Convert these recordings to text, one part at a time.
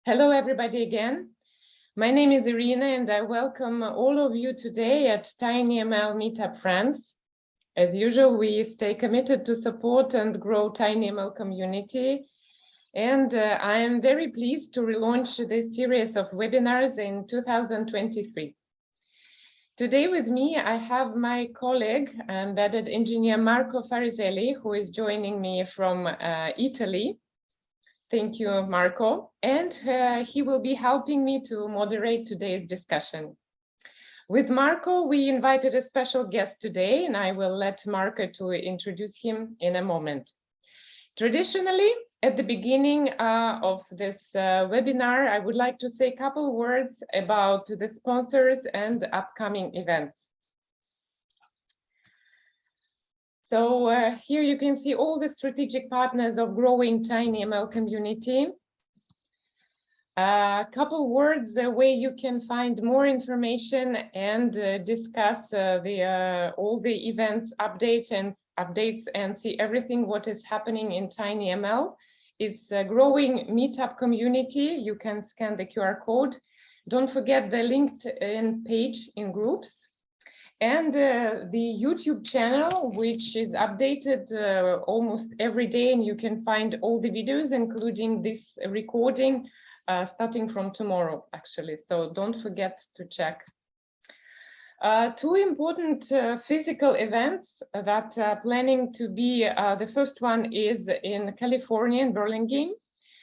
Hello, everybody again. My name is Irina, and I welcome all of you today at tinyML Meetup France. As usual, we stay committed to support and grow tinyML community. And I am very pleased to relaunch this series of webinars in 2023. Today with me, I have my colleague, embedded engineer Marco Fariselli, who is joining me from Italy. Thank you, Marco. And he will be helping me to moderate today's discussion. With Marco, we invited a special guest today, and I will let Marco to introduce him in a moment. Traditionally, at the beginning of this webinar, I would like to say a couple words about the sponsors and upcoming events. So here you can see all the strategic partners of growing tinyML community. A couple words where you can find more information and discuss all the events, updates and see everything what is happening in tinyML. It's a growing meetup community. You can scan the QR code. Don't forget the LinkedIn page in groups. And the YouTube channel, which is updated almost every day, and you can find all the videos, including this recording, starting from tomorrow, actually. So don't forget to check. Two important physical events that are planning to be, the first one is in California, in Burlingame.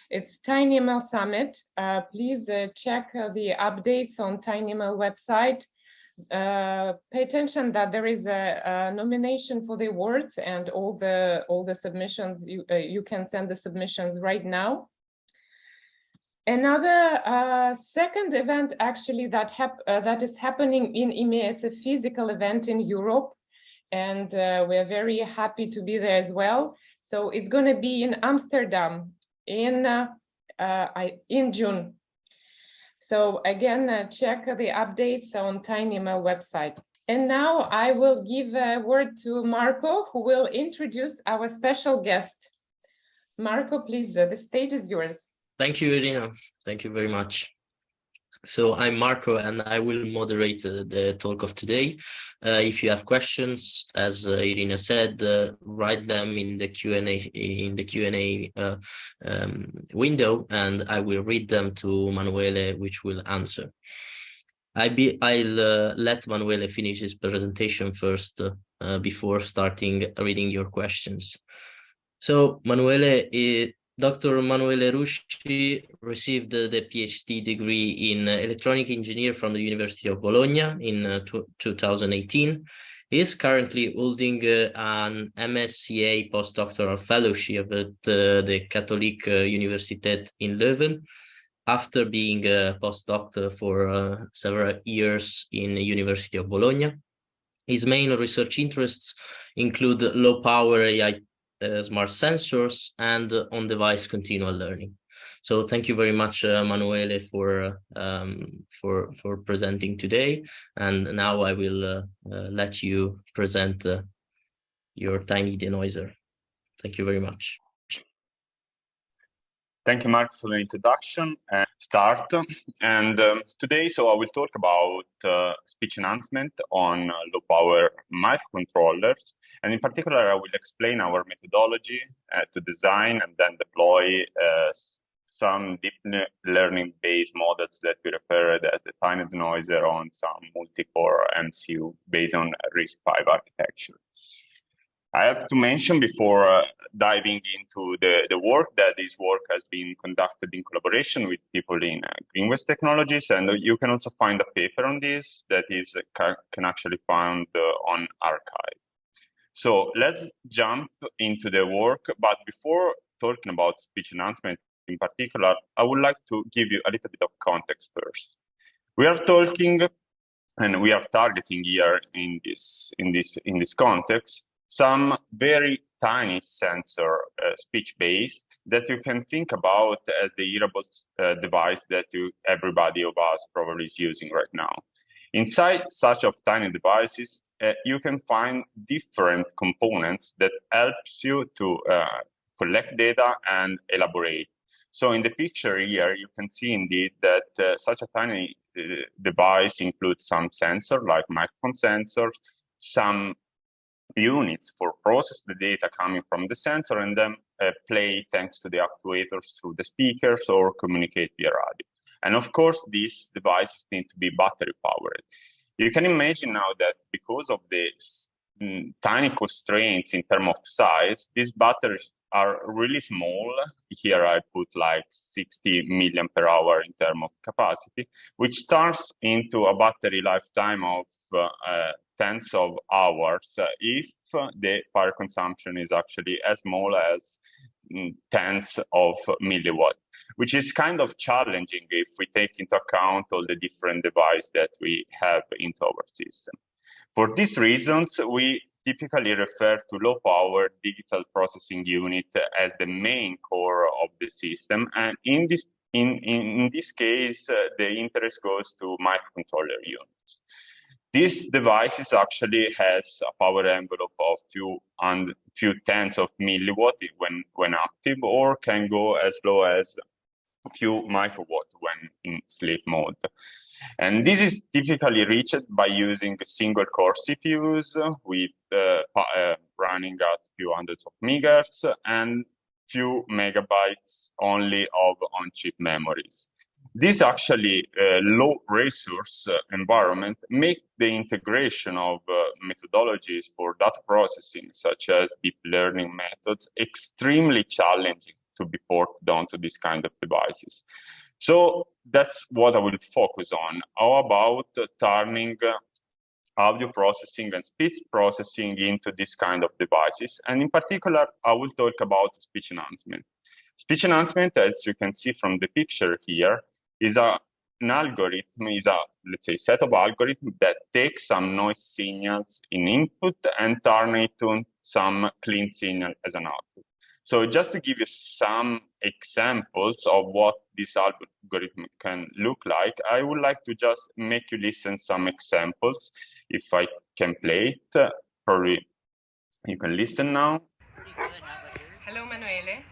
It's tinyML Summit. Please check the updates on tinyML website. Pay attention that there is a nomination for the awards, and all the submissions, you can send the submissions right now. Another second event actually that is happening in EMEA, it's a physical event in Europe, and we're very happy to be there as well. So it's going to be in Amsterdam in June. So again, check the updates on tinyML website. And now I will give a word to Marco, who will introduce our special guest. Marco, please, the stage is yours. Thank you, Irina. Thank you very much. So I'm Marco, and I will moderate the talk of today. If you have questions, as Irina said, write them in the Q&A window, and I will read them to Manuele, which will answer. I'll let Manuele finish his presentation first before starting reading your questions. So Dr. Manuele Rusci received the PhD degree in electronic engineer from the University of Bologna in 2018. He is currently holding an MSCA postdoctoral fellowship at the Katholieke Universiteit in Leuven, after being a postdoc for several years in the University of Bologna. His main research interests include low-power AI smart sensors and on-device continual learning. So thank you very much, Manuele, for presenting today. And now I will let you present your TinyDenoiser. Thank you very much. Thank you, Mark, for the introduction and start. And today, I will talk about speech enhancement on low-power microcontrollers. And in particular, I will explain our methodology to design and then deploy some deep learning-based models that we referred as the TinyDenoiser on some multi-core MCU based on RISC-V architecture. I have to mention before diving into the work that this work has been conducted in collaboration with people in Greenwest Technologies, and you can also find a paper on this that is can actually found on arXiv. So let's jump into the work, but before talking about speech enhancement in particular, I would like to give you a little bit of context first. We are talking, and we are targeting here in this context, some very tiny sensor speech-based that you can think about as the hearable device that everybody of us probably is using right now. Inside such of tiny devices, you can find different components that helps you to collect data and elaborate. So in the picture here, you can see indeed that such a tiny device includes some sensor like microphone sensors, some units for process the data coming from the sensor and then play thanks to the actuators through the speakers or communicate via radio. And of course, these devices need to be battery powered. You can imagine now that because of the tiny constraints in terms of size, these batteries are really small. Here I put like 60 million per hour in terms of capacity, which turns into a battery lifetime of tens of hours if the power consumption is actually as small as tens of milliwatts, which is kind of challenging if we take into account all the different devices that we have into our system. For these reasons, we typically refer to low-power digital processing unit as the main core of the system, and in this case, the interest goes to microcontroller units. This device actually has a power envelope of few tens of milliwatts when active, or can go as low as a few microwatts when in sleep mode. And this is typically reached by using single core CPUs with running at few hundreds of megahertz and few megabytes only of on-chip memories. This actually low resource environment make the integration of methodologies for data processing, such as deep learning methods, extremely challenging to be ported onto this kind of devices. So that's what I will focus on. How about turning audio processing and speech processing into this kind of devices? And in particular, I will talk about speech enhancement. Speech enhancement, as you can see from the picture here, is an algorithm, let's say, set of algorithms that take some noise signals in input and turn it to some clean signal as an output. So just to give you some examples of what this algorithm can look like, I would like to just make you listen some examples. If I can play it, probably you can listen now. Hello, Manuele.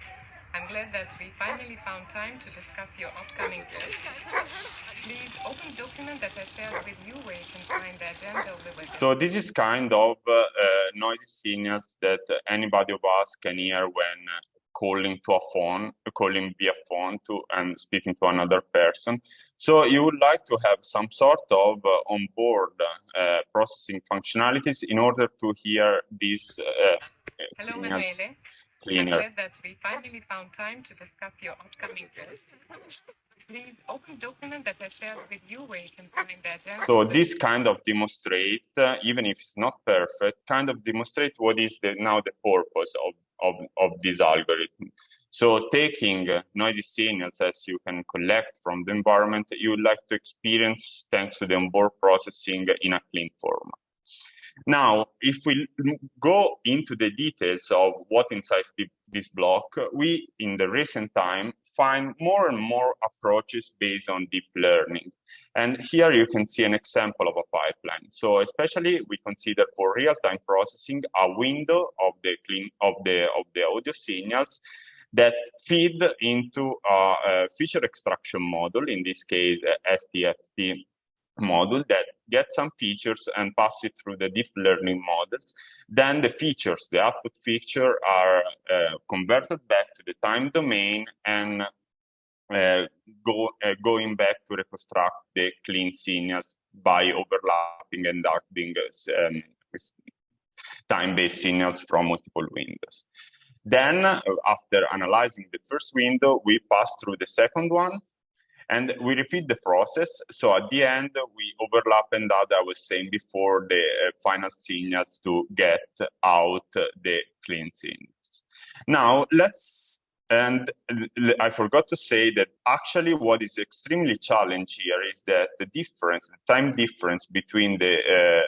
I'm glad that we finally found time to discuss your upcoming test. Please open the document that I shared with you where you can find the agenda of the webinar. So this is kind of noisy signals that anybody of us can hear when calling to a phone, calling via phone and speaking to another person. So you would like to have some sort of onboard processing functionalities in order to hear these Hello, signals Manuele. cleaner. I'm glad that we finally found time to discuss your upcoming test. Please open the document that I shared with you where you can find the agenda. So this kind of demonstrate, even if it's not perfect, kind of demonstrate what is now the purpose of this algorithm. So taking noisy signals as you can collect from the environment, you would like to experience thanks to the onboard processing in a clean format. Now, if we go into the details of what inside this block, we, in the recent time, find more and more approaches based on deep learning. And here you can see an example of a pipeline. So especially we consider for real-time processing a window of the audio signals that feed into a feature extraction module, in this case, STFT module that gets some features and pass it through the deep learning models. Then the features, the output feature, are converted back to the time domain and going back to reconstruct the clean signals by overlapping and darkening time-based signals from multiple windows. Then, after analyzing the first window, we pass through the second one, and we repeat the process. So at the end, we overlap and add, I was saying before, the final signals to get out the clean signals. Now, and I forgot to say that actually what is extremely challenging here is that the time difference between the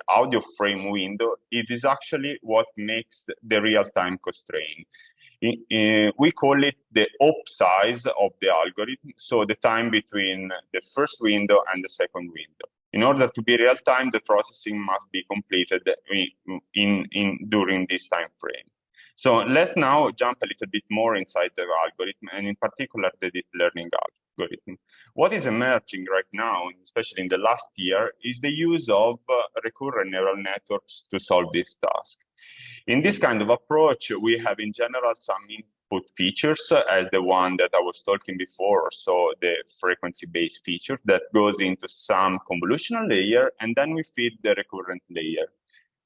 audio frame window, it is actually what makes the real-time constraint. We call it the op size of the algorithm, so the time between the first window and the second window. In order to be real time, the processing must be completed during this time frame. So let's now jump a little bit more inside the algorithm, and in particular the deep learning algorithm. What is emerging right now, especially in the last year, is the use of recurrent neural networks to solve this task. In this kind of approach, we have in general some input features as the one that I was talking before, so the frequency-based feature that goes into some convolutional layer, and then we feed the recurrent layer.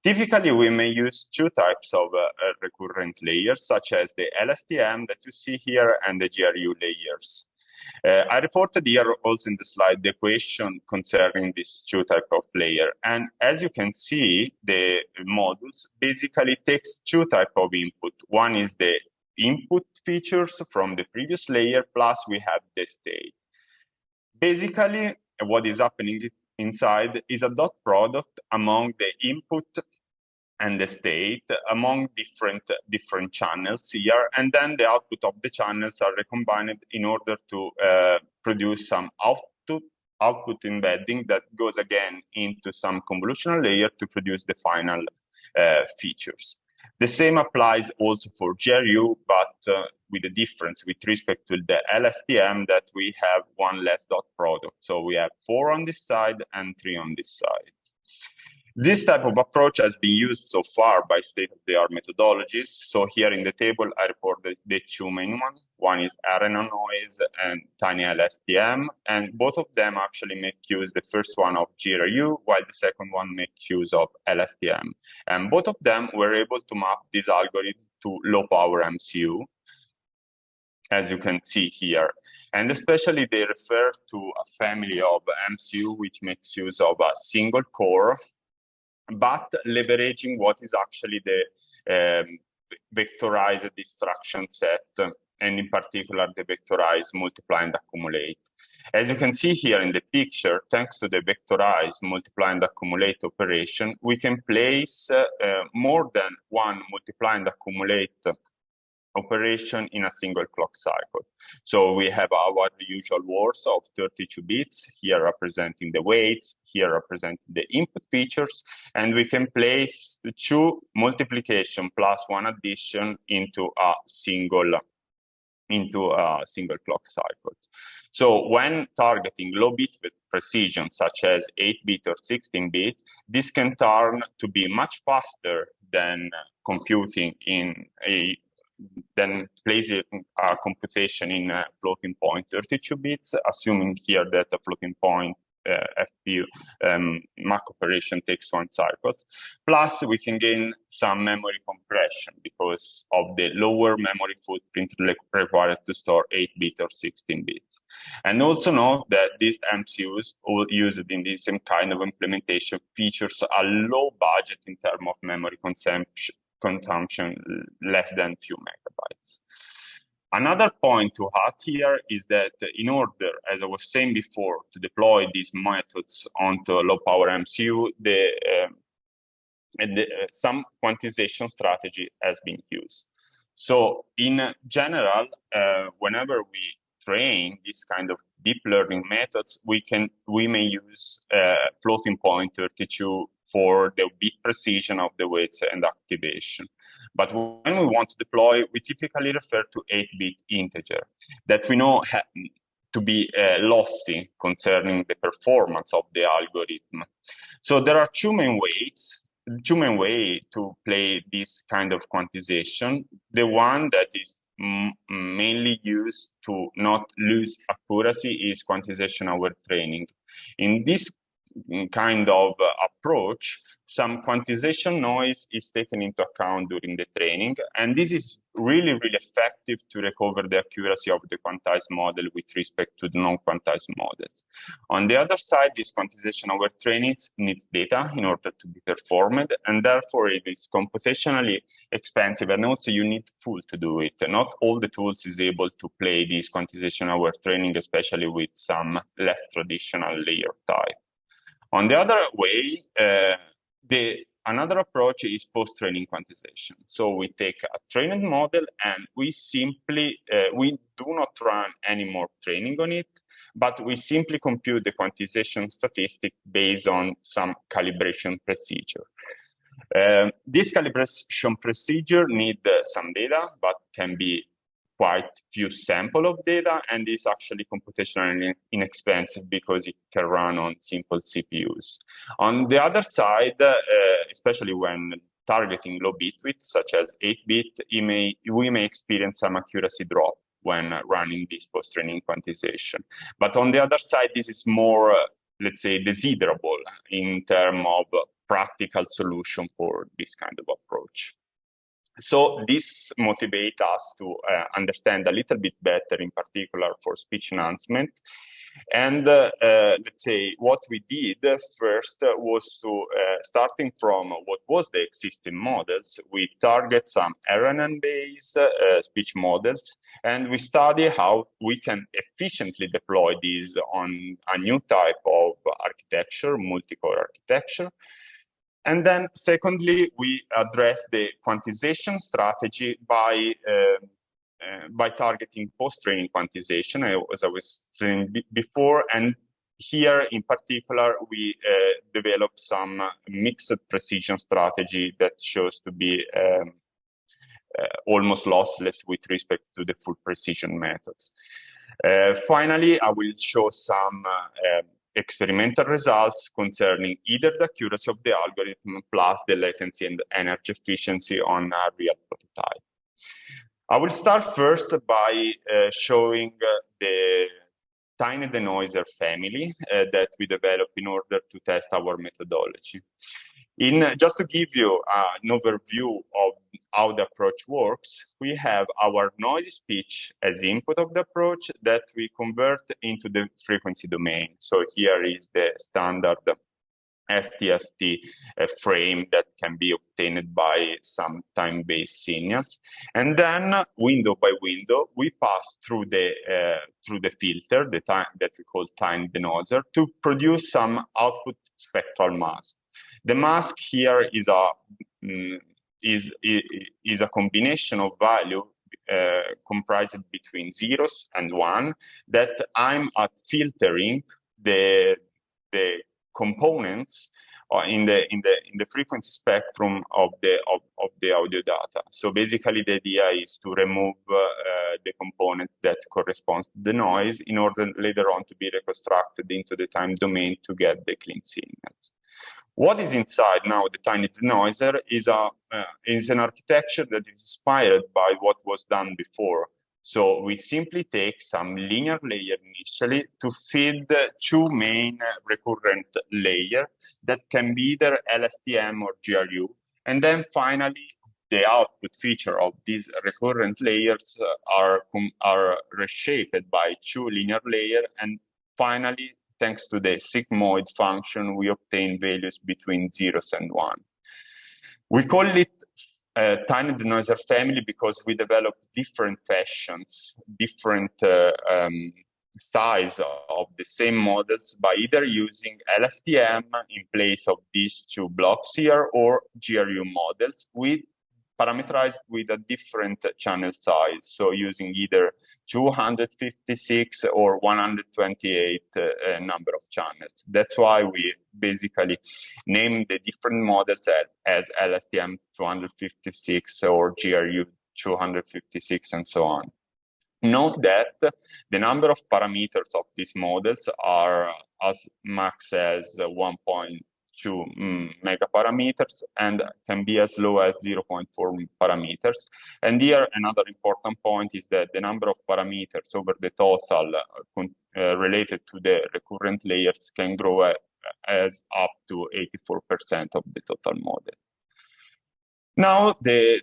Typically, we may use two types of recurrent layers, such as the LSTM that you see here and the GRU layers. I reported here also in the slide the equation concerning these two types of layer. And as you can see, the modules basically takes two types of input. One is the input features from the previous layer, plus we have the state. Basically, what is happening inside is a dot product among the input and the state among different channels here, and then the output of the channels are recombined in order to produce some output embedding that goes again into some convolutional layer to produce the final features. The same applies also for GRU, but with a difference with respect to the LSTM that we have one less dot product. So we have 4 on this side and 3 on this side. This type of approach has been used so far by state-of-the-art methodologies. So here in the table, I report the two main ones. One is RNN-based and tinyLSTM, and both of them actually make use, the first one of GRU, while the second one makes use of LSTM. And both of them were able to map this algorithm to low-power MCU, as you can see here. And especially they refer to a family of MCU which makes use of a single core, but leveraging what is actually the vectorized distraction set, and in particular the vectorized multiply and accumulate. As you can see here in the picture, thanks to the vectorized multiply and accumulate operation, we can place more than one multiply and accumulate operation in a single clock cycle. So we have our usual words of 32 bits, here representing the weights, here representing the input features, and we can place 2 multiplication plus 1 addition into a single clock cycle. So when targeting low bit precision, such as 8-bit or 16-bit, this can turn to be much faster than computing then placing a computation in a floating point 32 bits, assuming here that the floating point FPU MAC operation takes 1 cycle. Plus, we can gain some memory compression because of the lower memory footprint required to store 8-bit or 16 bits. And also note that these MCUs used in this same kind of implementation features a low budget in terms of memory consumption, less than few megabytes. Another point to add here is that in order, as I was saying before, to deploy these methods onto a low-power MCU, some quantization strategy has been used. So in general, whenever we train this kind of deep learning methods, we may use floating point 32 for the bit precision of the weights and activation. But when we want to deploy, we typically refer to 8-bit integer that we know to be lossy concerning the performance of the algorithm. So there are two main ways to play this kind of quantization. The one that is mainly used to not lose accuracy is quantization-aware training. In this kind of approach, some quantization noise is taken into account during the training, and this is really, really effective to recover the accuracy of the quantized model with respect to the non-quantized models. On the other side, this quantization-aware training needs data in order to be performed, and therefore it is computationally expensive, and also you need tools to do it. Not all the tools is able to play this quantization-aware training, especially with some less traditional layer type. On the other way, another approach is post-training quantization. So we take a trained model and we simply, we do not run any more training on it, but we simply compute the quantization statistic based on some calibration procedure. This calibration procedure needs some data, but can be quite few sample of data, and is actually computationally inexpensive because it can run on simple CPUs. On the other side, especially when targeting low bit width, such as 8-bit, we may experience some accuracy drop when running this post-training quantization. But on the other side, this is more, let's say, desirable in terms of practical solution for this kind of approach. So this motivates us to understand a little bit better, in particular for speech enhancement. And let's say what we did first was to, starting from what was the existing models, we target some RNN-based speech models, and we study how we can efficiently deploy these on a new type of architecture, multi-core architecture. And then secondly, we address the quantization strategy by targeting post-training quantization, as I was saying before. And here in particular, we developed some mixed precision strategy that shows to be almost lossless with respect to the full precision methods. Finally, I will show some experimental results concerning either the accuracy of the algorithm plus the latency and energy efficiency on a real prototype. I will start first by showing the TinyDenoiser family that we developed in order to test our methodology. Just to give you an overview of how the approach works, we have our noisy speech as input of the approach that we convert into the frequency domain. So here is the standard STFT frame that can be obtained by some time-based signals, and then window by window we pass through the filter, that we call tinyDenoiser, to produce some output spectral mask. The mask here is a combination of value comprised between zeros and one that I'm filtering the components in the frequency spectrum of the audio data. So basically, the idea is to remove the component that corresponds to the noise in order later on to be reconstructed into the time domain to get the clean signals. What is inside now the TinyDenoiser is an architecture that is inspired by what was done before. So we simply take some linear layer initially to feed two main recurrent layers that can be either LSTM or GRU. And then finally, the output feature of these recurrent layers are reshaped by two linear layers. And finally, thanks to the sigmoid function, we obtain values between zeros and one. We call it TinyDenoiser family because we develop different fashions, different size of the same models by either using LSTM in place of these two blocks here or GRU models parameterized with a different channel size. So using either 256 or 128 number of channels. That's why we basically name the different models as LSTM 256 or GRU 256 and so on. Note that the number of parameters of these models are as max as 1.2 megaparameters and can be as low as 0.4 parameters. And here another important point is that the number of parameters over the total related to the recurrent layers can grow as up to 84% of the total model. Now the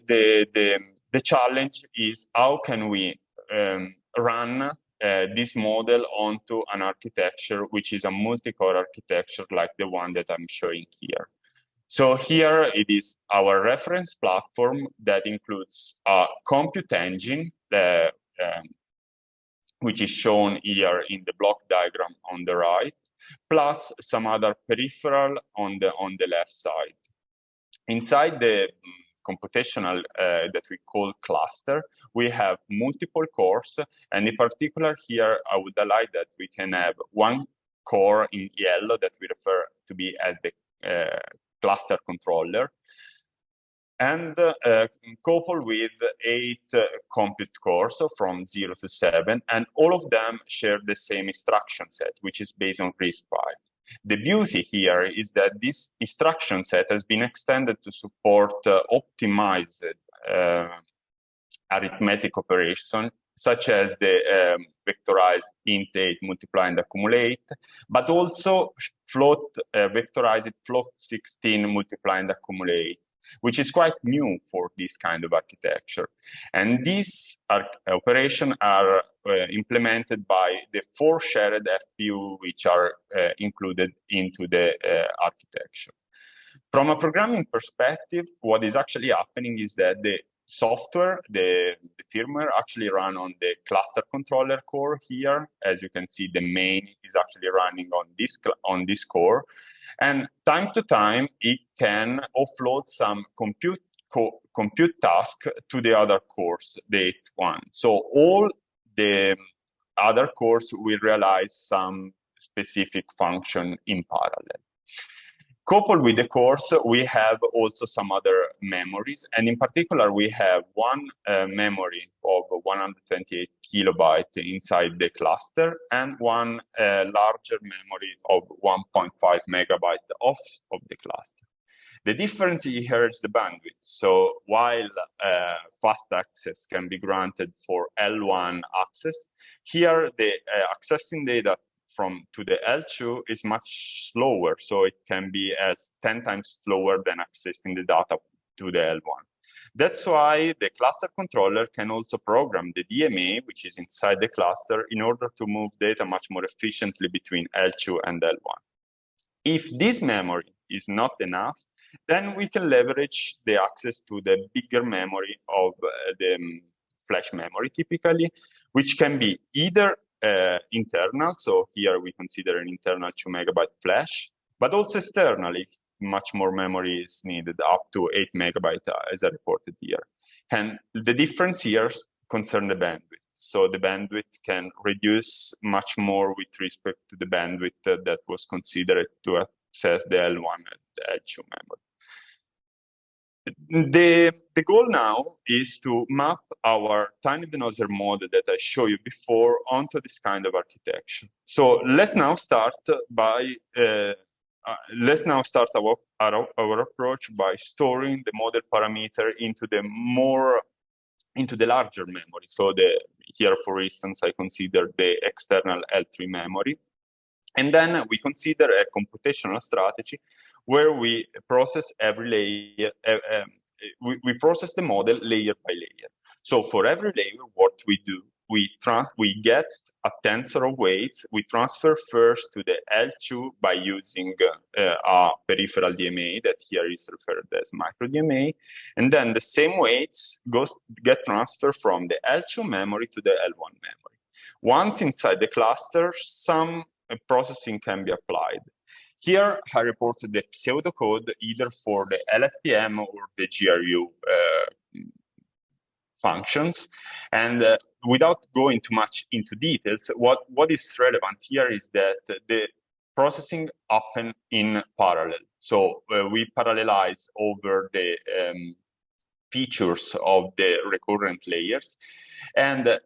challenge is how can we run this model onto an architecture which is a multi-core architecture like the one that I'm showing here. So here it is our reference platform that includes a compute engine, which is shown here in the block diagram on the right, plus some other peripheral on the left side. Inside the computational that we call cluster, we have multiple cores, and in particular here I would highlight that we can have one core in yellow that we refer to be as the cluster controller, and coupled with 8 compute cores, so from 0 to 7, and all of them share the same instruction set, which is based on RISC-V. The beauty here is that this instruction set has been extended to support optimized arithmetic operations, such as the vectorized int8 multiply and accumulate, but also vectorized float 16 multiply and accumulate, which is quite new for this kind of architecture. And these operations are implemented by the 4 shared FPU, which are included into the architecture. From a programming perspective, what is actually happening is that the software, the firmware actually run on the cluster controller core here. As you can see, the main is actually running on this core. And time to time, it can offload some compute task to the other cores, the 8th one. So all the other cores will realize some specific function in parallel. Coupled with the cores, we have also some other memories, and in particular, we have one memory of 128 kilobytes inside the cluster, and one larger memory of 1.5 megabytes of the cluster. The difference here is the bandwidth. So while fast access can be granted for L1 access, here the accessing data to the L2 is much slower, so it can be as 10 times slower than accessing the data to the L1. That's why the cluster controller can also program the DMA, which is inside the cluster, in order to move data much more efficiently between L2 and L1. If this memory is not enough, then we can leverage the access to the bigger memory of the flash memory, typically, which can be either internal, so here we consider an internal 2 megabyte flash, but also externally, much more memory is needed, up to 8 megabyte as I reported here. And the difference here concerns the bandwidth. So the bandwidth can reduce much more with respect to the bandwidth that was considered to access the L1 and the L2 memory. The goal now is to map our TinyDenoiser model that I showed you before onto this kind of architecture. So let's now start by our approach by storing the model parameter into the larger memory. So here, for instance, I consider the external L3 memory. And then we consider a computational strategy where we process every layer, we process the model layer by layer. So for every layer, what we do, we get a tensor of weights. We transfer first to the L2 by using a peripheral DMA that here is referred as microDMA. And then the same weights get transferred from the L2 memory to the L1 memory. Once inside the cluster, some processing can be applied. Here, I reported the pseudocode either for the LSTM or the GRU functions. And without going too much into details, what is relevant here is that the processing happens in parallel. So we parallelize over the features of the recurrent layers. And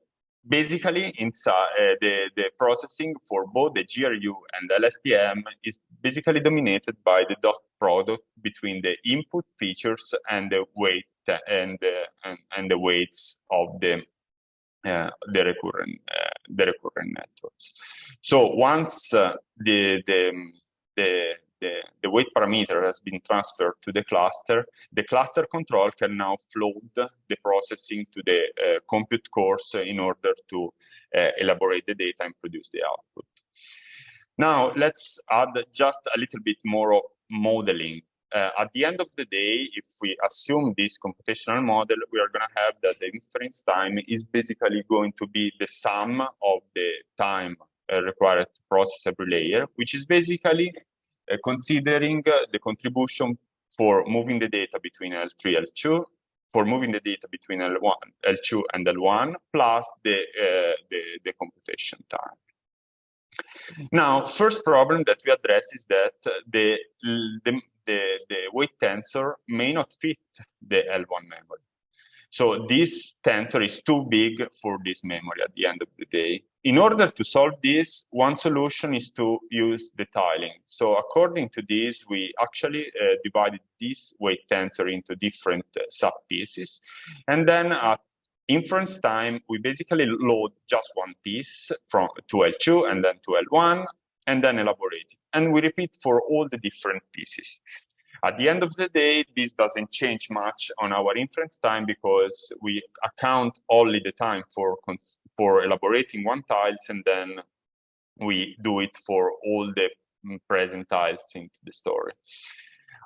basically, inside the processing for both the GRU and the LSTM is basically dominated by the dot product between the input features and the weight and the weights of the recurrent networks. So once the weight parameter has been transferred to the cluster control can now float the processing to the compute cores in order to elaborate the data and produce the output. Now, let's add just a little bit more of modeling. At the end of the day, if we assume this computational model, we are going to have that the inference time is basically going to be the sum of the time required to process every layer, which is basically considering the contribution for moving the data between L3 and L2, for moving the data between L2 and L1, plus the computation time. Now, first problem that we address is that weight tensor may not fit the L1 memory. So this tensor is too big for this memory at the end of the day. In order to solve this, one solution is to use the tiling. So according to this, we actually divided this weight tensor into different sub-pieces. And then at inference time, we basically load just one piece from to L2 and then to L1, and then elaborate it. And we repeat for all the different pieces. At the end of the day, this doesn't change much on our inference time because we account only the time for elaborating one tiles, and then we do it for all the present tiles into the story.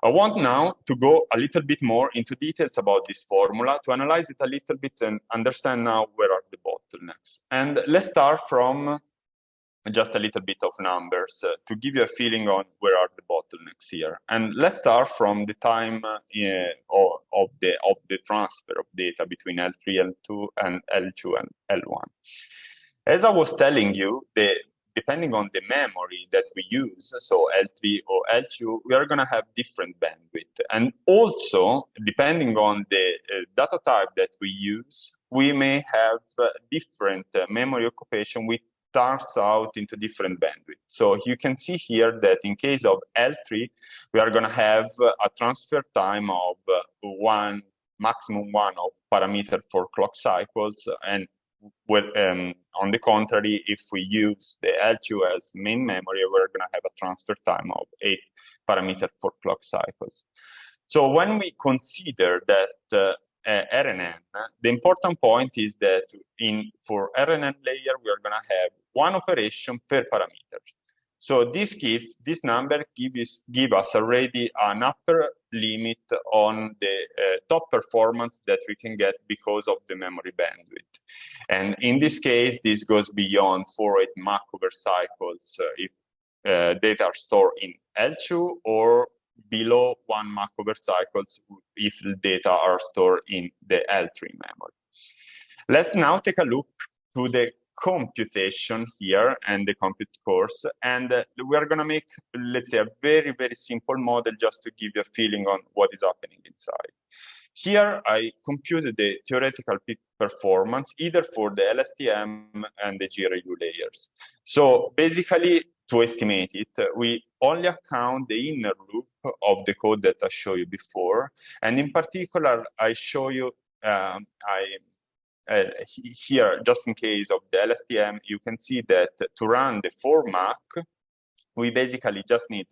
I want now to go a little bit more into details about this formula to analyze it a little bit and understand now where are the bottlenecks. And let's start from just a little bit of numbers to give you a feeling on where are the bottlenecks here. And let's start from the time of the transfer of data between L3, L2, and L2 and L1. As I was telling you, depending on the memory that we use, so L3 or L2, we are going to have different bandwidth. And also, depending on the data type that we use, we may have different memory occupation which starts out into different bandwidth. So you can see here that in case of L3, we are going to have a transfer time of maximum one of parameter for clock cycles, and on the contrary, if we use the L2 as main memory, we're going to have a transfer time of 8 parameters for clock cycles. So when we consider that RNN, the important point is that for RNN layer, we are going to have one operation per parameter. So this number give us already an upper limit on the top performance that we can get because of the memory bandwidth. And in this case, this goes beyond 4 Mach over cycles if data are stored in L2, or below 1 Mach over cycles if the data are stored in the L3 memory. Let's now take a look to the computation here and the compute course, and we are going to make, let's say, a very, very simple model just to give you a feeling on what is happening inside. Here, I computed the theoretical peak performance either for the LSTM and the GRU layers. So basically, to estimate it, we only account the inner loop of the code that I showed you before. And in particular, I show you here, just in case of the LSTM, you can see that to run the 4 Mach, we basically just need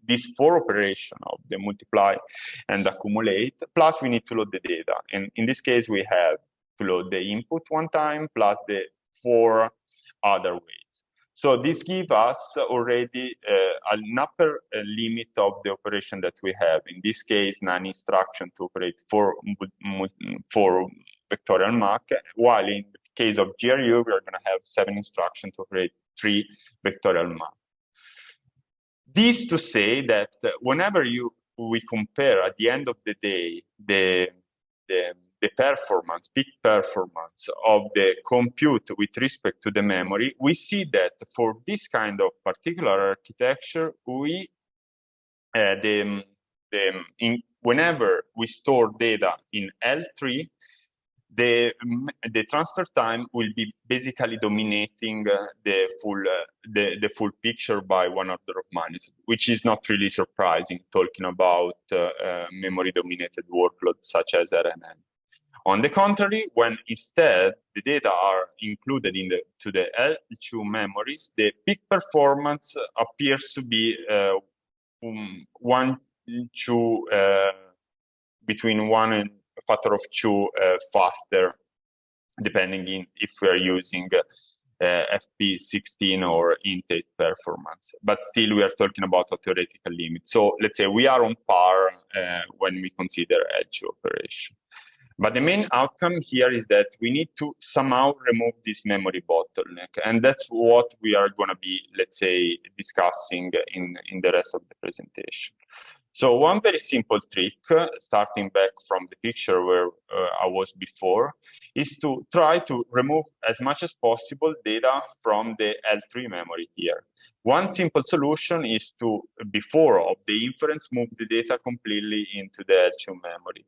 this 4 operation of the multiply and accumulate, plus we need to load the data. And in this case, we have to load the input one time, plus the 4 other weights. So this gives us already an upper limit of the operation that we have. In this case, 9 instructions to operate 4 vectorial Mach, while in the case of GRU, we are going to have 7 instructions to operate 3 vectorial Mach. This to say that whenever we compare at the end of the day the performance, peak performance of the compute with respect to the memory, we see that for this kind of particular architecture, whenever we store data in L3, the transfer time will be basically dominating the full picture by 1 order of magnitude, which is not really surprising talking about memory dominated workloads such as RNN. On the contrary, when instead the data are included to the L2 memories, the peak performance appears to be between 1 and a factor of 2 faster, depending if we are using FP16 or int8 performance. But still, we are talking about a theoretical limit. So let's say we are on par when we consider L2 operation. But the main outcome here is that we need to somehow remove this memory bottleneck. And that's what we are going to be, let's say, discussing in the rest of the presentation. So one very simple trick, starting back from the picture where I was before, is to try to remove as much as possible data from the L3 memory here. One simple solution is to, before of the inference, move the data completely into the L2 memory.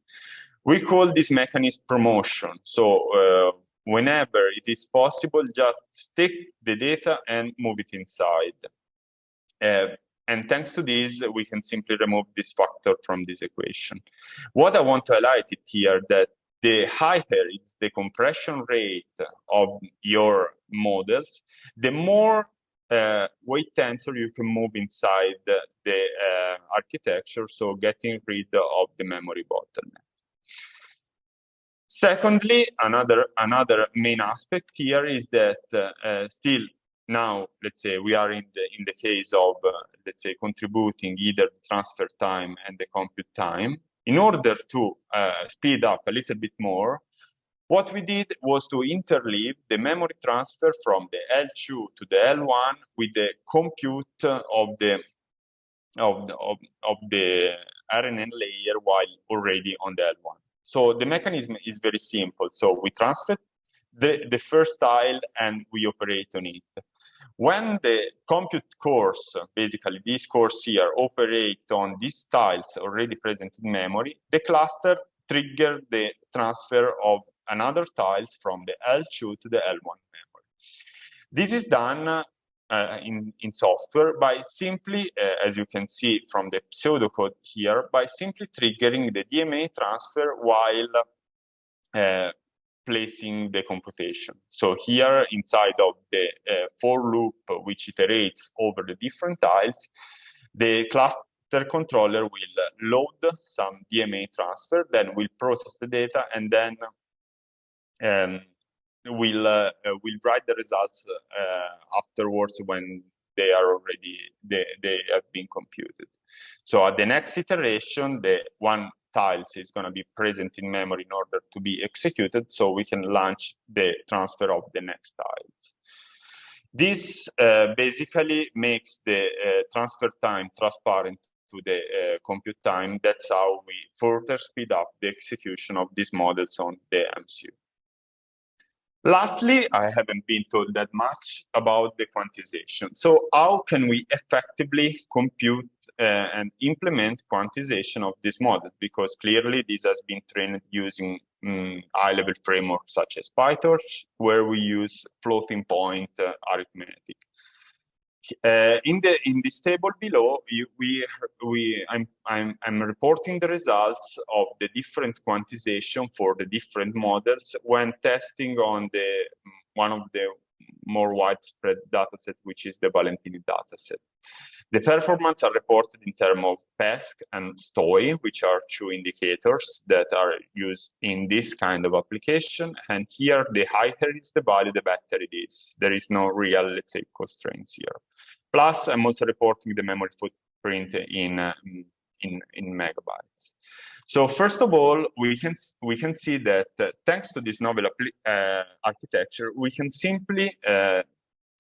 We call this mechanism promotion. So whenever it is possible, just take the data and move it inside. And thanks to this, we can simply remove this factor from this equation. What I want to highlight it here that the higher is the compression rate of your models, the more weight tensor you can move inside the architecture, so getting rid of the memory bottleneck. Secondly, another main aspect here is that still now, let's say we are in the case of let's say contributing either the transfer time and the compute time. In order to speed up a little bit more, what we did was to interleave the memory transfer from the L2 to the L1 with the compute of the RNN layer while already on the L1. So the mechanism is very simple. So we transfer the first tile and we operate on it. When the compute cores, basically this cores here, operate on these tiles already present in memory, the cluster triggers the transfer of another tiles from the L2 to the L1 memory. This is done in software by simply, as you can see from the pseudocode here, by simply triggering the DMA transfer while placing the computation. So here inside of the for loop, which iterates over the different tiles, the cluster controller will load some DMA transfer, then will process the data, and then we'll write the results afterwards when they are already they have been computed. So at the next iteration, the one tiles is going to be present in memory in order to be executed, so we can launch the transfer of the next tiles. This basically makes the transfer time transparent to the compute time. That's how we further speed up the execution of these models on the MCU. Lastly, I haven't been told that much about the quantization. So how can we effectively compute and implement quantization of this model? Because clearly this has been trained using high-level frameworks such as PyTorch, where we use floating point arithmetic. In this table below, I'm reporting the results of the different quantization for the different models when testing on one of the more widespread dataset, which is the Valentini dataset. The performance are reported in terms of PESQ and STOI, which are two indicators that are used in this kind of application. And here, the higher is the value, the better it is. There is no real, let's say, constraints here. Plus, I'm also reporting the memory footprint in megabytes. So first of all, we can see that thanks to this novel architecture, we can simply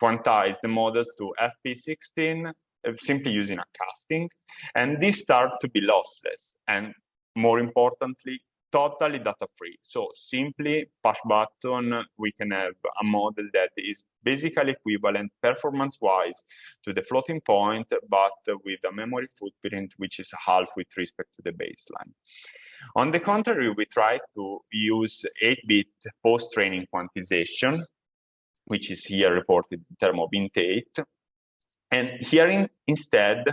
quantize the models to FP16 simply using a casting, and these start to be lossless, and more importantly, totally data-free. So simply push button, we can have a model that is basically equivalent performance-wise to the floating point, but with a memory footprint which is half with respect to the baseline. On the contrary, we try to use 8-bit post-training quantization, which is here reported in terms of int8. And here instead,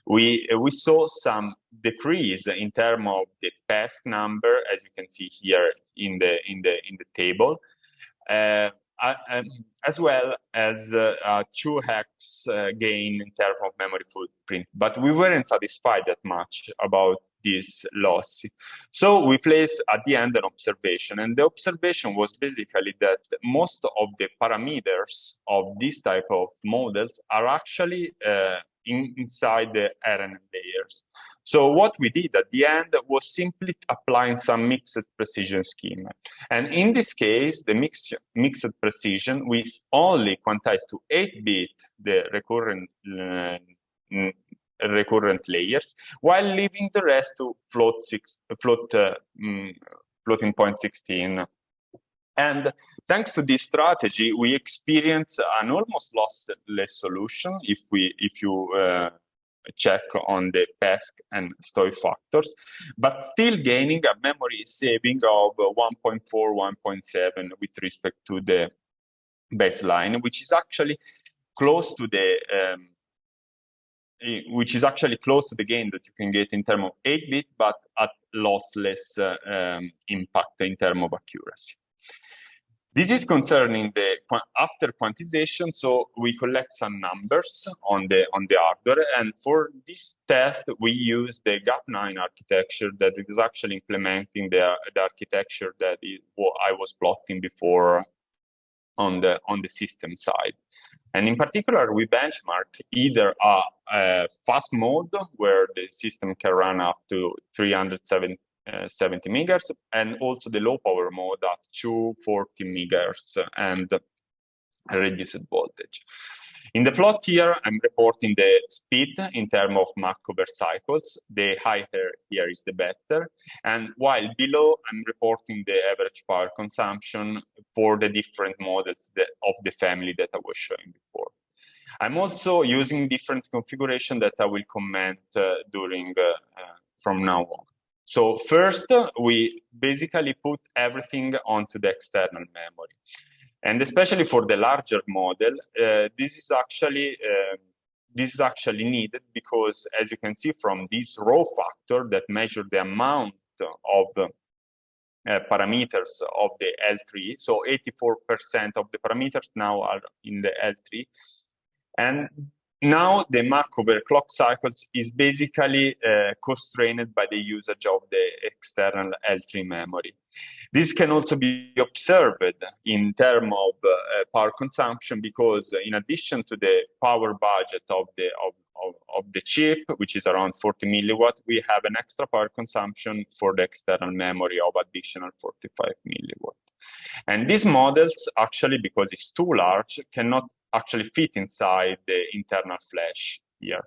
we saw some decrease in terms of the PESQ number, as you can see here in the table, as well as 2x gain in terms of memory footprint. But we weren't satisfied that much about this loss. So we placed at the end an observation, and the observation was basically that most of the parameters of this type of models are actually inside the RNN layers. So what we did at the end was simply applying some mixed precision schema. And in this case, the mixed precision, we only quantized to 8-bit the recurrent recurrent layers, while leaving the rest to floating point 16. And thanks to this strategy, we experience an almost lossless solution if you check on the PESQ and STOI factors, but still gaining a memory saving of 1.4, 1.7 with respect to the baseline, which is actually close to the gain that you can get in terms of 8-bit, but at lossless impact in terms of accuracy. This is concerning the after quantization, so we collect some numbers on the hardware, and for this test we use the GAP9 architecture that is actually implementing the architecture that I was plotting before on the system side. And in particular, we benchmark either a fast mode where the system can run up to 370 megahertz, and also the low power mode at 240 megahertz and a reduced voltage. In the plot here, I'm reporting the speed in terms of Mach over cycles. The higher here is the better. And while below, I'm reporting the average power consumption for the different models of the family that I was showing before. I'm also using different configuration that I will comment from now on. So first, we basically put everything onto the external memory. And especially for the larger model, this is actually needed because, as you can see from this raw factor that measures the amount of parameters of the L3, so 84% of the parameters now are in the L3. And now the Mach over clock cycles is basically constrained by the usage of the external L3 memory. This can also be observed in terms of power consumption, because in addition to the power budget of the chip, which is around 40 milliwatt, we have an extra power consumption for the external memory of additional 45 milliwatt. And these models, actually, because it's too large, cannot actually fit inside the internal flash here.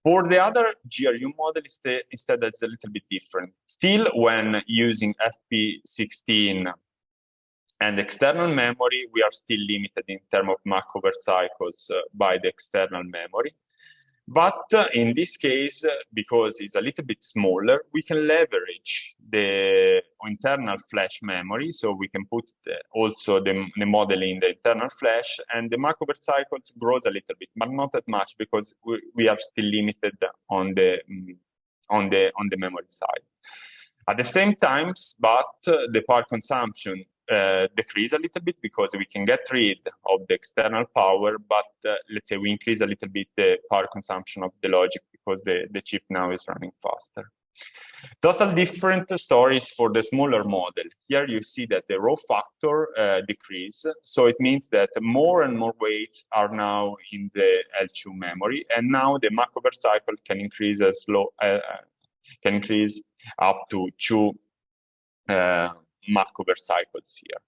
For the other GRU model, instead, that's a little bit different. Still, when using FP16 and external memory, we are still limited in terms of Mach over cycles by the external memory. But in this case, because it's a little bit smaller, we can leverage the internal flash memory. So we can put also the model in the internal flash, and the Mach over cycles grows a little bit, but not that much, because we are still limited on the memory side. At the same time, but the power consumption decrease a little bit, because we can get rid of the external power, but let's say we increase a little bit the power consumption of the logic, because the chip now is running faster. Total different stories for the smaller model. Here you see that the raw factor decrease, so it means that more and more weights are now in the L2 memory, and now the Mach over cycle can increase up to 2 Mach over cycles here.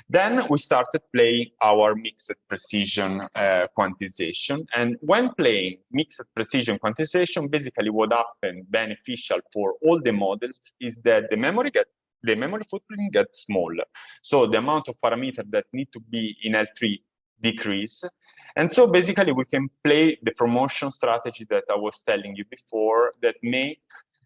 Then we started playing our mixed precision quantization. And when playing mixed precision quantization, basically what happened beneficial for all the models is that the memory footprint gets smaller. So the amount of parameters that need to be in L3 decrease. And so basically we can play the promotion strategy that I was telling you before, that make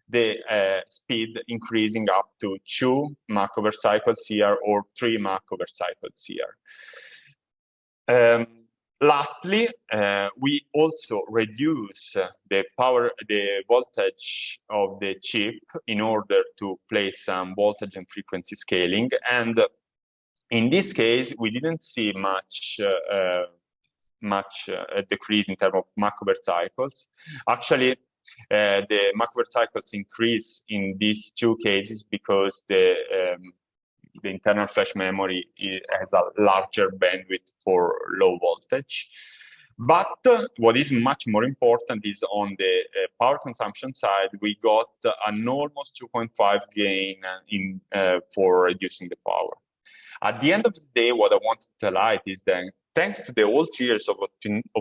the speed increasing up to 2 Mach over cycles here or 3 Mach over cycles here. Lastly, we also reduce the voltage of the chip in order to place some voltage and frequency scaling. And in this case, we didn't see much decrease in terms of Mach over cycles. Actually, the Mach over cycles increase in these two cases because the internal flash memory has a larger bandwidth for low voltage. But what is much more important is on the power consumption side, we got an almost 2.5 gain for reducing the power. At the end of the day, what I want to highlight is that thanks to the whole series of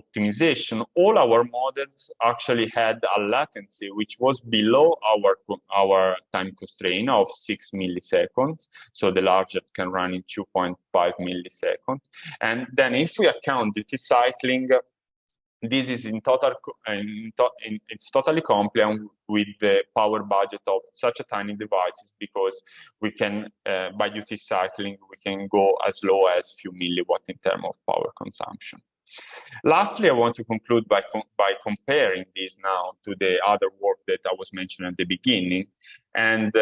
optimization, all our models actually had a latency which was below our time constraint of 6 milliseconds. So the largest can run in 2.5 milliseconds. And then if we account duty cycling, this is it's totally compliant with the power budget of such a tiny devices, because we can, by duty cycling, we can go as low as few milliwatt in terms of power consumption. Lastly, I want to conclude by comparing this now to the other work that I was mentioning at the beginning. And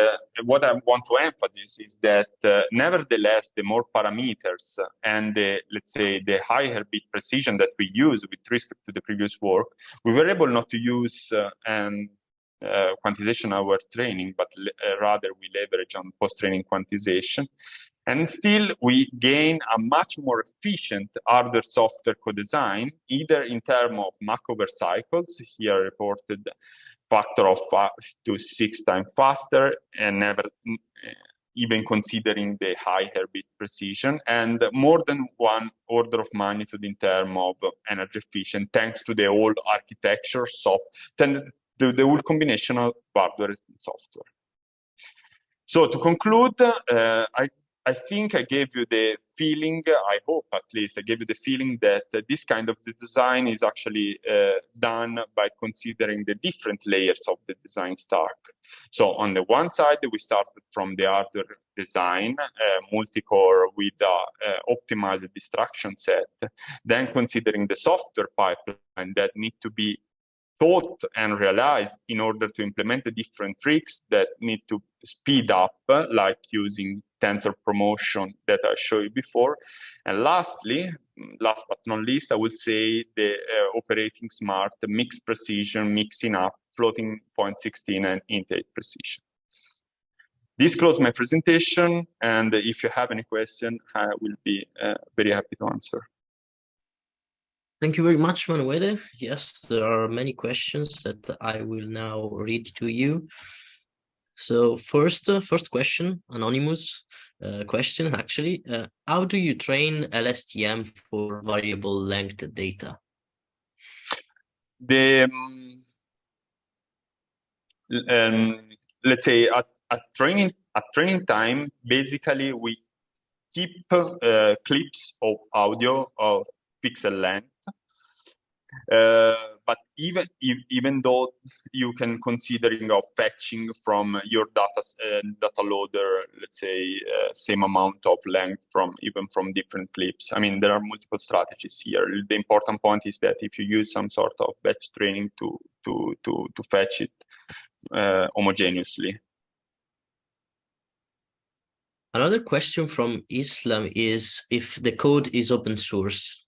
what I want to emphasize is that nevertheless, the more parameters and let's say the higher bit precision that we use with respect to the previous work, we were able not to use quantization-aware training, but rather we leverage on post-training quantization. And still, we gain a much more efficient hardware software co-design, either in terms of Mach-over cycles, here reported factor of 5 to 6 times faster, and never even considering the higher bit precision, and more than 1 order of magnitude in terms of energy efficient, thanks to the old architecture, the whole combination of hardware and software. So to conclude, I think I gave you the feeling, I hope at least, I gave you the feeling that this kind of design is actually done by considering the different layers of the design stack. So on the one side, we started from the hardware design, multi-core with optimized instruction set, then considering the software pipeline that need to be thought and realized in order to implement the different tricks that need to speed up, like using tensor promotion that I showed you before. And lastly, last but not least, I would say the operating smart, the mixed precision, mixing up floating point 16 and int8 precision. This closes my presentation, and if you have any question, I will be very happy to answer. Thank you very much, Manuele. Yes, there are many questions that I will now read to you. So first question, anonymous question actually. How do you train LSTM for variable length data? Let's say at training time, basically we keep clips of audio of pixel length. But even though you can considering of fetching from your data loader, let's say same amount of length from different clips. I mean, there are multiple strategies here. The important point is that if you use some sort of batch training to fetch it homogeneously. Another question from Islam is if the code is open source.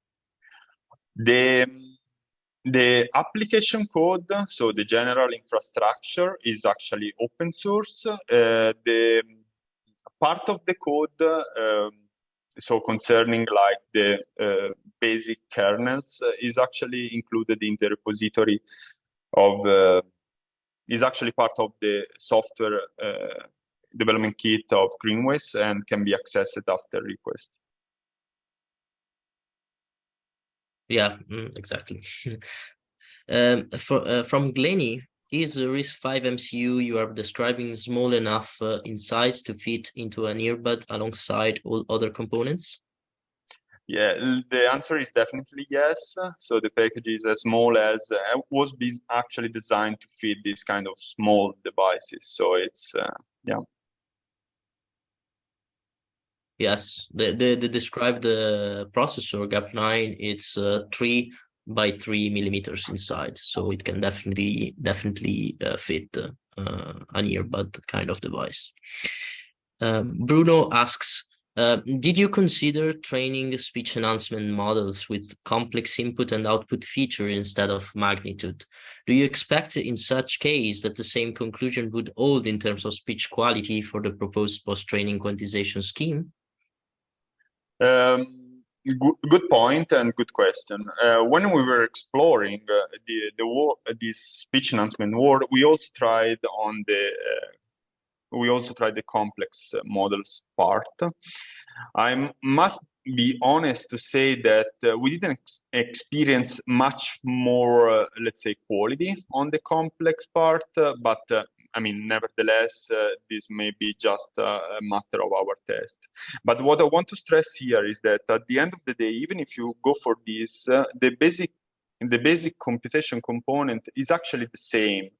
The application code, so the general infrastructure, is actually open source. The part of the code, so concerning like the basic kernels, is actually included in the repository of, is actually part of the software development kit of Greenways and can be accessed after request. Yeah, exactly. From Glenny, is the RISC-V MCU you are describing small enough in size to fit into an earbud alongside all other components? Yeah, the answer is definitely yes. So the package is as small as was actually designed to fit this kind of small devices. So it's yeah. Yes, the described processor GAP9, it's 3 by 3 millimeters inside, so it can definitely fit an earbud kind of device. Bruno asks, did you consider training speech enhancement models with complex input and output feature instead of magnitude? Do you expect in such case that the same conclusion would hold in terms of speech quality for the proposed post-training quantization scheme? Good point and good question. When we were exploring this speech enhancement world, we also tried the complex models part. I must be honest to say that we didn't experience much more, let's say, quality on the complex part, but I mean, nevertheless, this may be just a matter of our test. But what I want to stress here is that at the end of the day, even if you go for this, the basic computation component is actually the same.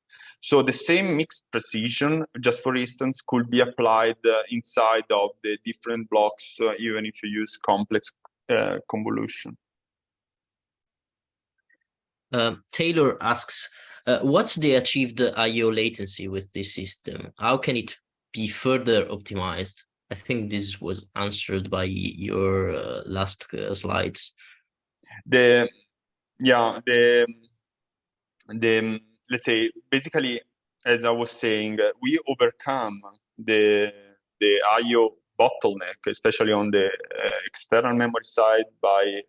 So the same mixed precision, just for instance, could be applied inside of the different blocks, even if you use complex convolution. Taylor asks, what's the achieved I/O latency with this system? How can it be further optimized? I think this was answered by your last slides. Let's say, basically, as I was saying, we overcome the I/O bottleneck, especially on the external memory side, by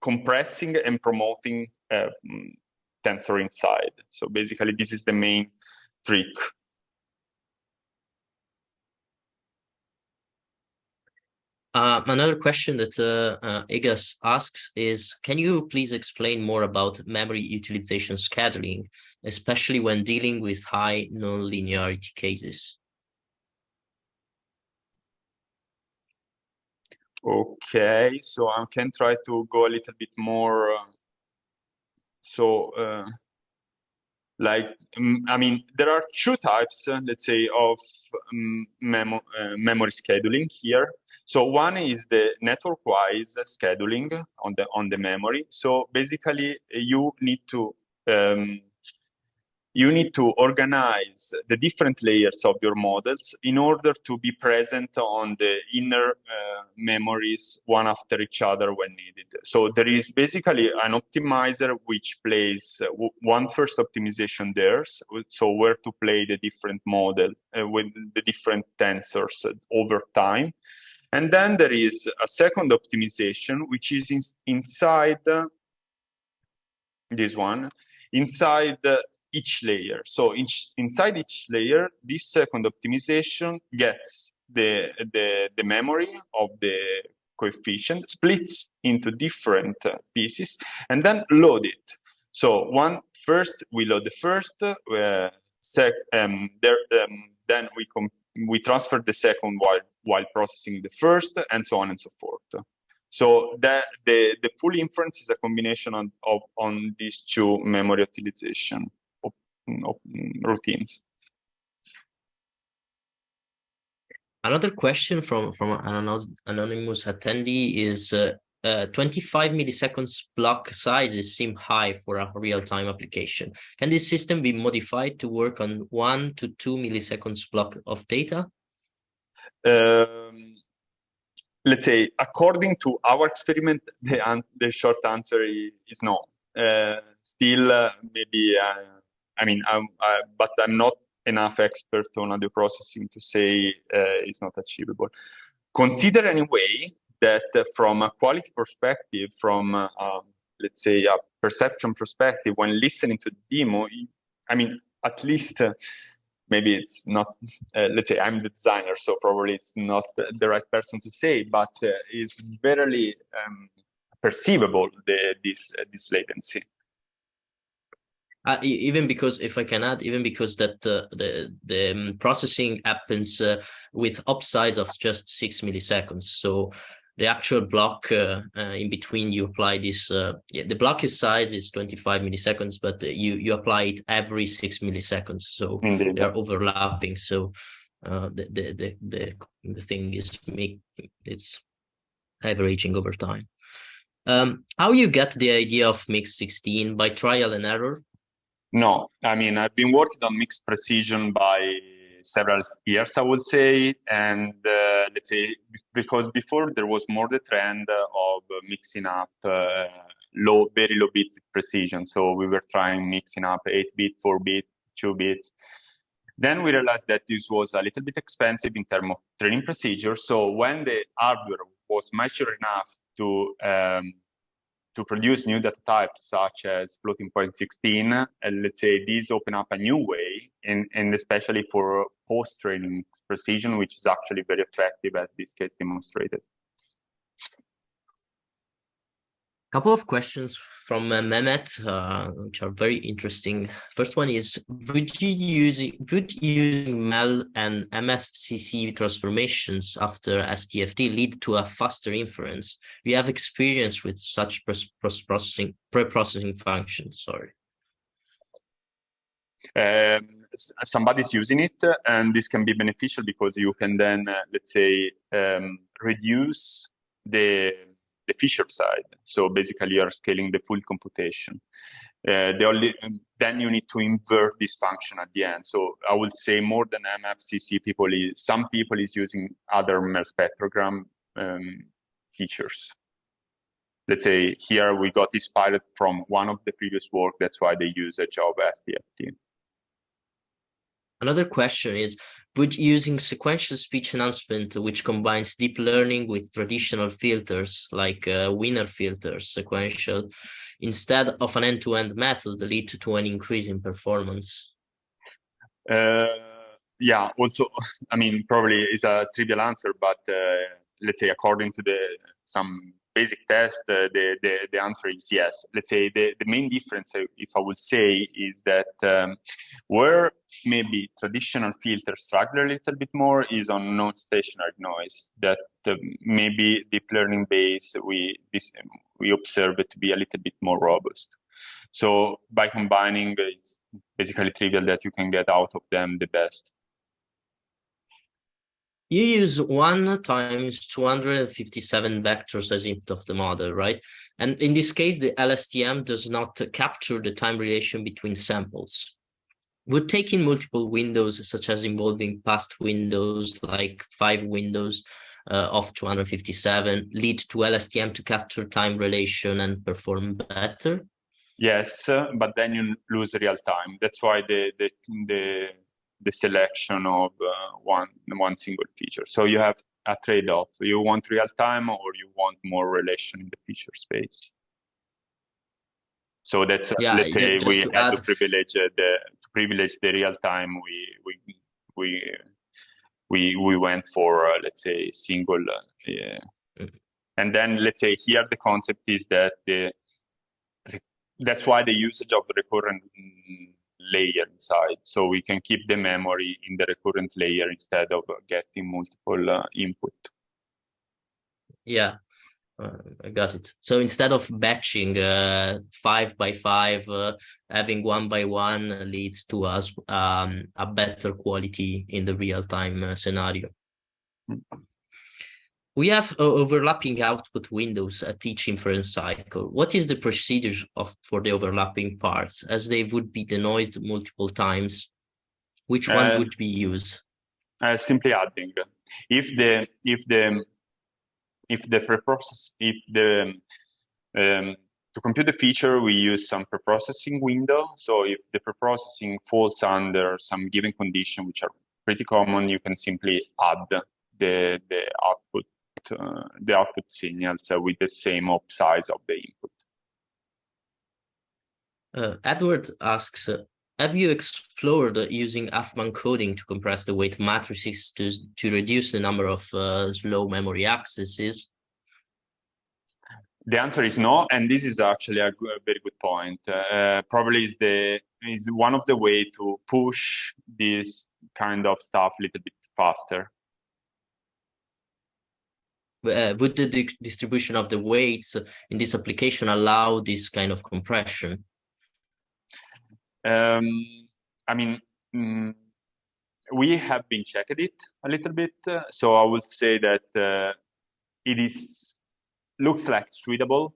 compressing and promoting tensor inside. So basically, this is the main trick. Another question that Egas asks is, can you please explain more about memory utilization scheduling, especially when dealing with high nonlinearity cases? Okay, so I can try to go a little bit more. I mean, there are two types, let's say, of memory scheduling here. So one is the network-wise scheduling on the memory. So basically, you need to organize the different layers of your models in order to be present on the inner memories one after each other when needed. So there is basically an optimizer which plays one first optimization there, so where to play the different model with the different tensors over time. And then there is a second optimization, which is inside this one, inside each layer. So inside each layer, this second optimization gets the memory of the coefficient, splits into different pieces, and then load it. So first we load the first, then we transfer the second while processing the first, and so on and so forth. So the full inference is a combination on these two memory utilization routines. Another question from an anonymous attendee is 25 milliseconds block sizes seem high for a real-time application. Can this system be modified to work on 1 to 2 milliseconds block of data? Let's say, according to our experiment, the short answer is no. Still, maybe, but I'm not enough expert on audio processing to say it's not achievable. Consider anyway that from a quality perspective, from let's say a perception perspective, when listening to the demo, at least maybe it's not, let's say I'm the designer, so probably it's not the right person to say, but it's barely perceivable, this latency. Even because, if I can add, even because that the processing happens with upsize of just 6 milliseconds. So the actual block in between, you apply this. The block size is 25 milliseconds, but you apply it every 6 milliseconds. So Indeed. they are overlapping. So the thing is it's averaging over time. How you get the idea of mix 16 by trial and error? No, I've been working on mixed precision by several years, I would say, and let's say because before there was more the trend of mixing up very low bit precision. So we were trying mixing up 8-bit, 4-bit, 2 bits. Then we realized that this was a little bit expensive in terms of training procedure. So when the hardware was mature enough to produce new data types such as floating point 16, and let's say these open up a new way, and especially for post-training precision, which is actually very effective, as this case demonstrated. Couple of questions from Mehmet, which are very interesting. First one is, would using MEL and MSCC transformations after STFT lead to a faster inference? Do you have experience with such pre-processing functions? Sorry. Somebody's using it, and this can be beneficial because you can then, let's say, reduce the feature side. So basically, you are scaling the full computation. Then you need to invert this function at the end. So I would say more than MFCC, some people is using other MEL spectrogram features. Let's say here we got inspired from one of the previous work. That's why they use a job STFT. Another question is, would using sequential speech enhancement, which combines deep learning with traditional filters like winner filters, sequential, instead of an end-to-end method, lead to an increase in performance? Yeah, also, I mean, probably is a trivial answer, but let's say according to some basic test, the answer is yes. Let's say the main difference, if I would say, is that where maybe traditional filters struggle a little bit more is on non-stationary noise. That maybe deep learning based we observe it to be a little bit more robust. So by combining, it's basically trivial that you can get out of them the best. You use 1 times 257 vectors as input of the model, right? And in this case, the LSTM does not capture the time relation between samples. Would taking multiple windows, such as involving past windows, like 5 windows of 257, lead to LSTM to capture time relation and perform better? Yes, but then you lose real time. That's why the selection of one single feature. So you have a trade-off. You want real time, or you want more relation in the feature space. So that's let's say we had to privilege the real time. We went for let's say single. And then let's say here the concept is that that's why the usage of the recurrent layer inside, so we can keep the memory in the recurrent layer instead of getting multiple input. Yeah, I got it. So instead of batching 5 by 5, having 1 by 1 leads to us a better quality in the real-time scenario. We have overlapping output windows at each inference cycle. What is the procedure for the overlapping parts, as they would be denoised multiple times? Which one would be used? Simply adding. To compute the feature, we use some preprocessing window. So if the preprocessing falls under some given condition, which are pretty common, you can simply add the output signals with the same size of the input. Edward asks, have you explored using Huffman coding to compress the weight matrices to reduce the number of slow memory accesses? The answer is no, and this is actually a very good point. Probably is one of the way to push this kind of stuff a little bit faster. Would the distribution of the weights in this application allow this kind of compression? I mean, we have been checking it a little bit, so I would say that it looks like suitable,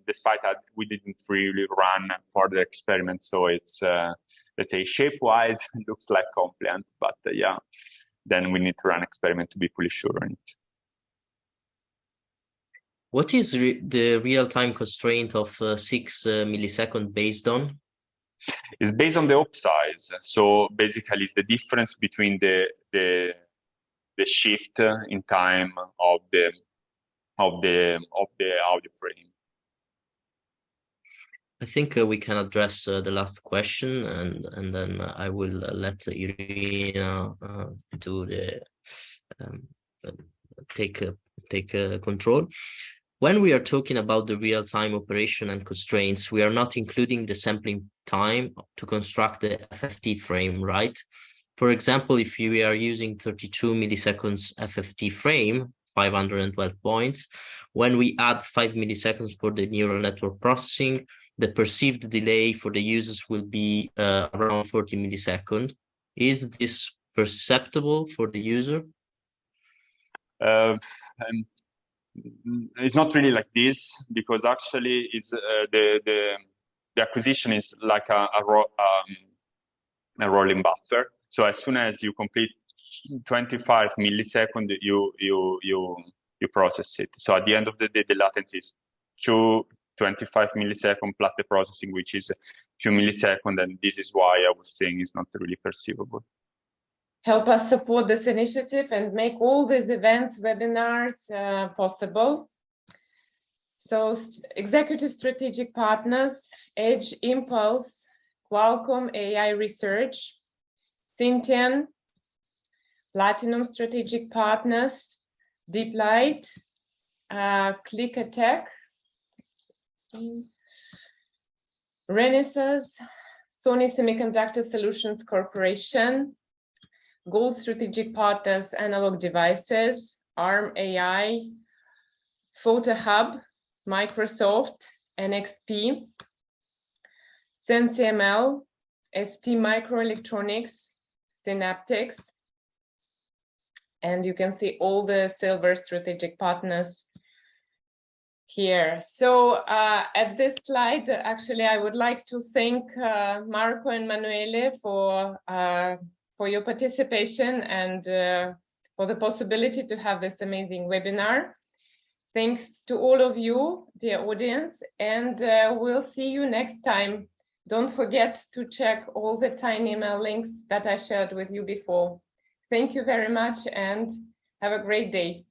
despite that we didn't really run further experiments. So it's let's say shape-wise it looks like compliant, but yeah, then we need to run an experiment to be fully sure on it. What is the real-time constraint of 6 milliseconds based on? It's based on the op size. So basically, it's the difference between the shift in time of the audio frame. I think we can address the last question, and then I will let Irina do the take control. when we are talking about the real-time operation and constraints, we are not including the sampling time to construct the FFT frame, right? For example, if we are using 32 milliseconds FFT frame, 512 points, when we add 5 milliseconds for the neural network processing, the perceived delay for the users will be around 40 milliseconds. Is this perceptible for the user? It's not really like this, because actually it's, the acquisition is like a rolling buffer. So as soon as you complete 25 milliseconds, you process it. So at the end of the day, the latency is 25 milliseconds plus the processing, which is a few milliseconds, and this is why I was saying it's not really perceivable. Help us support this initiative and make all these events, webinars possible. So executive strategic partners, Edge Impulse, Qualcomm AI Research, Syntian, Platinum strategic partners, Deep Light, Katholieke, Renesas, Sony Semiconductor Solutions Corporation, Gold strategic partners, Analog Devices, ARM AI, PhotoHub, Microsoft, NXP, SenseML, ST Microelectronics, Synaptics, and you can see all the silver strategic partners here. So at this slide, actually, I would like to thank Marco and Manuele for your participation and for the possibility to have this amazing webinar. Thanks to all of you, dear audience, and we'll see you next time. Don't forget to check all the tinyML links that I shared with you before. Thank you very much and have a great day.